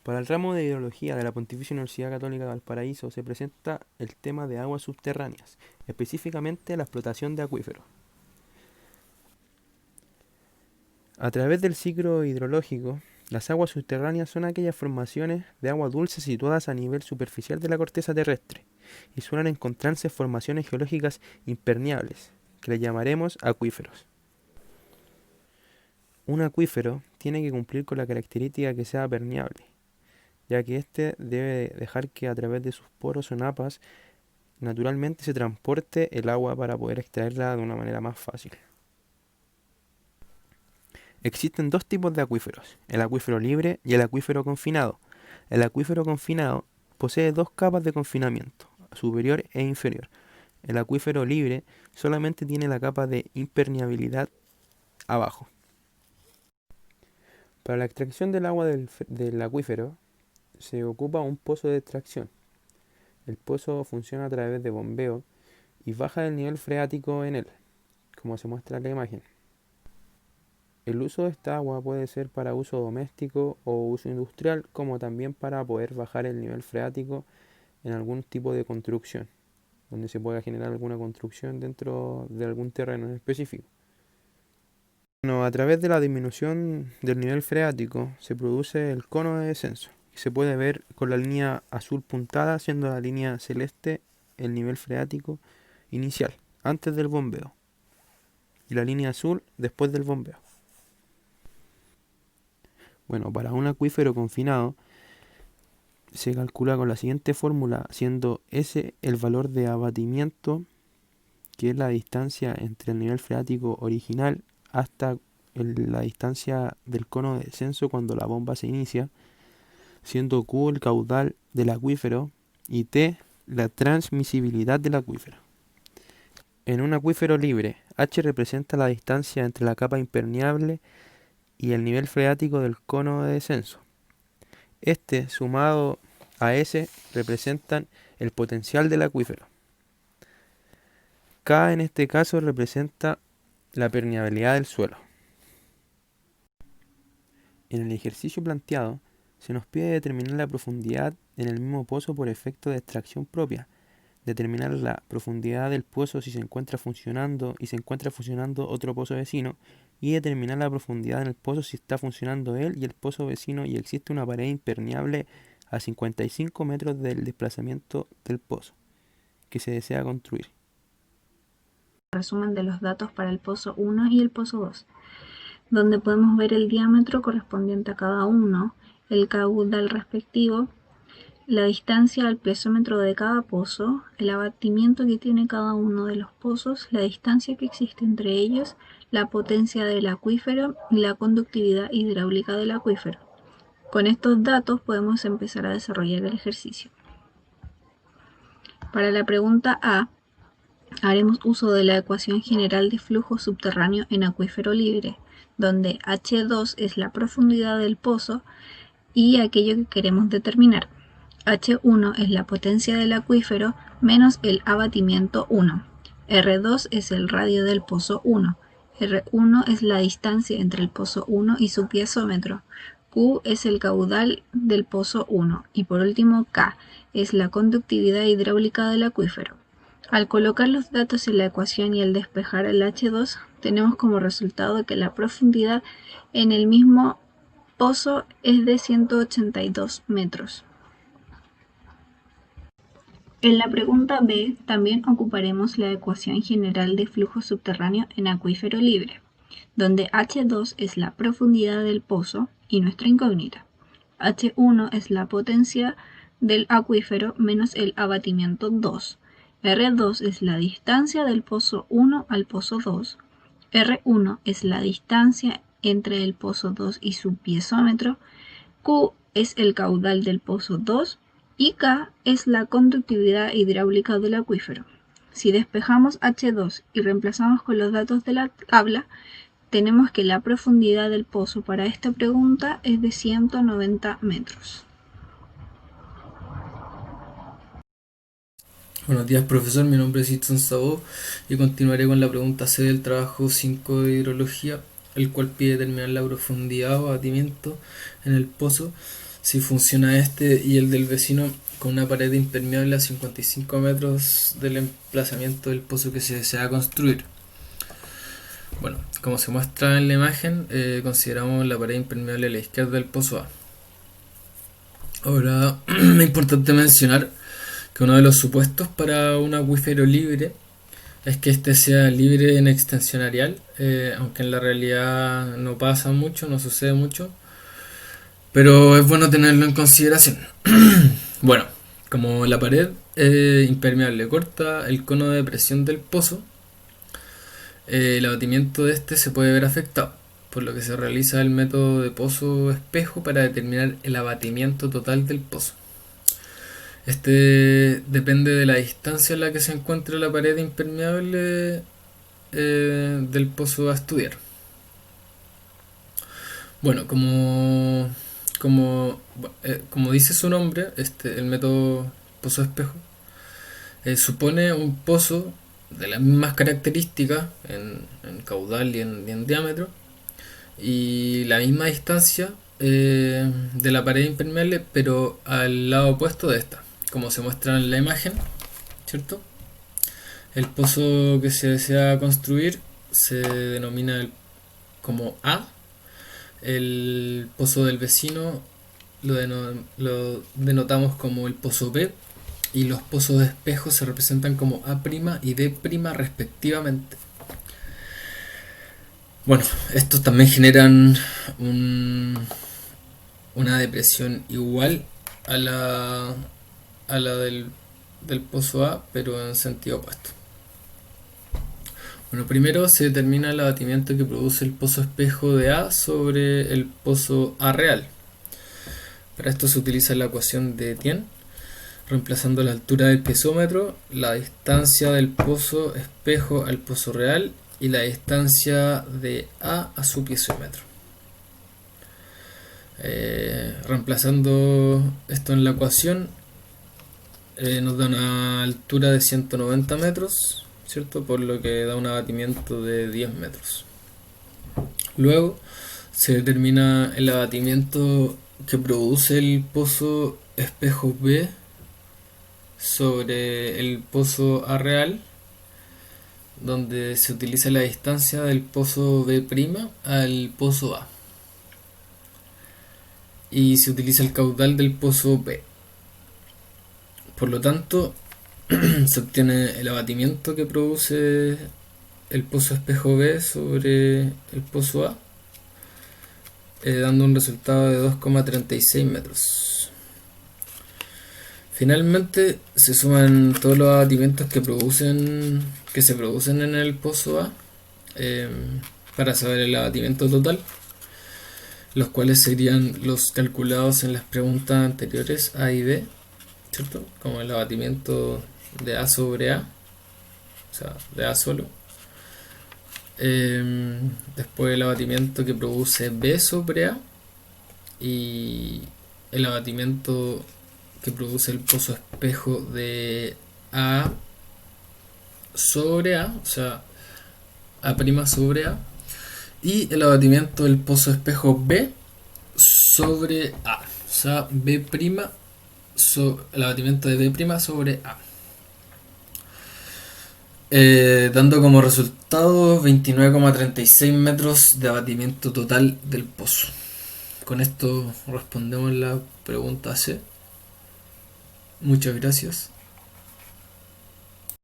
Para el ramo de hidrología de la Pontificia Universidad Católica de Valparaíso se presenta el tema de aguas subterráneas, específicamente la explotación de acuíferos. A través del ciclo hidrológico, las aguas subterráneas son aquellas formaciones de agua dulce situadas a nivel superficial de la corteza terrestre y suelen encontrarse formaciones geológicas impermeables, que le llamaremos acuíferos. Un acuífero tiene que cumplir con la característica que sea permeable, ya que éste debe dejar que a través de sus poros o napas naturalmente se transporte el agua para poder extraerla de una manera más fácil. Existen dos tipos de acuíferos, el acuífero libre y el acuífero confinado. El acuífero confinado posee dos capas de confinamiento, superior e inferior. El acuífero libre solamente tiene la capa de impermeabilidad abajo. Para la extracción del agua del acuífero se ocupa un pozo de extracción. El pozo funciona a través de bombeo y baja el nivel freático en él, como se muestra en la imagen. El uso de esta agua puede ser para uso doméstico o uso industrial, como también para poder bajar el nivel freático en algún tipo de construcción, donde se pueda generar alguna construcción dentro de algún terreno en específico. Bueno, a través de la disminución del nivel freático se produce el cono de descenso, que se puede ver con la línea azul puntada, siendo la línea celeste el nivel freático inicial, antes del bombeo, y la línea azul después del bombeo. Bueno, para un acuífero confinado se calcula con la siguiente fórmula, siendo S el valor de abatimiento, que es la distancia entre el nivel freático original hasta la distancia del cono de descenso cuando la bomba se inicia, siendo Q el caudal del acuífero y T la transmisibilidad del acuífero. En un acuífero libre, H representa la distancia entre la capa impermeable y el nivel freático del cono de descenso. Este, sumado a S, representan el potencial del acuífero. K en este caso representa la permeabilidad del suelo. En el ejercicio planteado, se nos pide determinar la profundidad en el mismo pozo por efecto de extracción propia, determinar la profundidad del pozo si se encuentra funcionando y se encuentra funcionando otro pozo vecino, y determinar la profundidad en el pozo si está funcionando él y el pozo vecino y existe una pared impermeable a 55 metros del desplazamiento del pozo que se desea construir. Resumen de los datos para el pozo 1 y el pozo 2, donde podemos ver el diámetro correspondiente a cada uno, el caudal respectivo, la distancia al piezómetro de cada pozo, el abatimiento que tiene cada uno de los pozos, la distancia que existe entre ellos, la potencia del acuífero y la conductividad hidráulica del acuífero. Con estos datos podemos empezar a desarrollar el ejercicio. Para la pregunta A, haremos uso de la ecuación general de flujo subterráneo en acuífero libre, donde H2 es la profundidad del pozo y aquello que queremos determinar. H1 es la potencia del acuífero menos el abatimiento 1. R2 es el radio del pozo 1. R1 es la distancia entre el pozo 1 y su piezómetro. Q es el caudal del pozo 1. Y por último, K es la conductividad hidráulica del acuífero. Al colocar los datos en la ecuación y al despejar el H2, tenemos como resultado que la profundidad en el mismo pozo es de 182 metros. En la pregunta B también ocuparemos la ecuación general de flujo subterráneo en acuífero libre, donde H2 es la profundidad del pozo y nuestra incógnita. H1 es la potencia del acuífero menos el abatimiento 2. R2 es la distancia del pozo 1 al pozo 2. R1 es la distancia entre el pozo 2 y su piezómetro. Q es el caudal del pozo 2 y K es la conductividad hidráulica del acuífero. Si despejamos H2 y reemplazamos con los datos de la tabla, tenemos que la profundidad del pozo para esta pregunta es de 190 metros. Buenos días, profesor. Mi nombre es Itson Sabo y continuaré con la pregunta C del trabajo 5 de hidrología, el cual pide determinar la profundidad o abatimiento en el pozo si funciona este y el del vecino con una pared impermeable a 55 metros del emplazamiento del pozo que se desea construir. Bueno, como se muestra en la imagen, consideramos la pared impermeable a la izquierda del pozo A. Ahora, es importante mencionar que uno de los supuestos para un acuífero libre es que este sea libre en extensión areal, aunque en la realidad no pasa mucho, no sucede mucho, pero es bueno tenerlo en consideración. Bueno, como la pared impermeable corta el cono de presión del pozo, el abatimiento de este se puede ver afectado, por lo que se realiza el método de pozo espejo para determinar el abatimiento total del pozo. Este depende de la distancia en la que se encuentra la pared impermeable del pozo a estudiar. Bueno, como dice su nombre, el método pozo espejo supone un pozo de las mismas características en caudal y en diámetro y la misma distancia de la pared impermeable, pero al lado opuesto de esta, como se muestra en la imagen, ¿cierto? El pozo que se desea construir se denomina como A. El pozo del vecino lo denotamos como el pozo B, y los pozos de espejo se representan como A' y D' respectivamente. Bueno, estos también generan una depresión igual a la del pozo A, pero en sentido opuesto. Bueno, primero se determina el abatimiento que produce el pozo espejo de A sobre el pozo A real. Para esto se utiliza la ecuación de Etienne, reemplazando la altura del piezómetro, la distancia del pozo espejo al pozo real y la distancia de A su piezómetro. Reemplazando esto en la ecuación, nos da una altura de 190 metros, ¿cierto? Por lo que da un abatimiento de 10 metros. Luego se determina el abatimiento que produce el pozo espejo B sobre el pozo A real, donde se utiliza la distancia del pozo B' al pozo A y se utiliza el caudal del pozo B. Por lo tanto, se obtiene el abatimiento que produce el pozo espejo B sobre el pozo A, dando un resultado de 2,36 metros. Finalmente se suman todos los abatimientos que se producen en el pozo A para saber el abatimiento total, los cuales serían los calculados en las preguntas anteriores A y B, ¿cierto? Como el abatimiento de A sobre A, o sea, de A solo. Después el abatimiento que produce B sobre A y el abatimiento que produce el pozo espejo de A sobre A, o sea, A' sobre A, y el abatimiento del pozo espejo B sobre A, o sea, B', el abatimiento de B' sobre A. Dando como resultado 29,36 metros de abatimiento total del pozo. Con esto respondemos la pregunta C. Muchas gracias.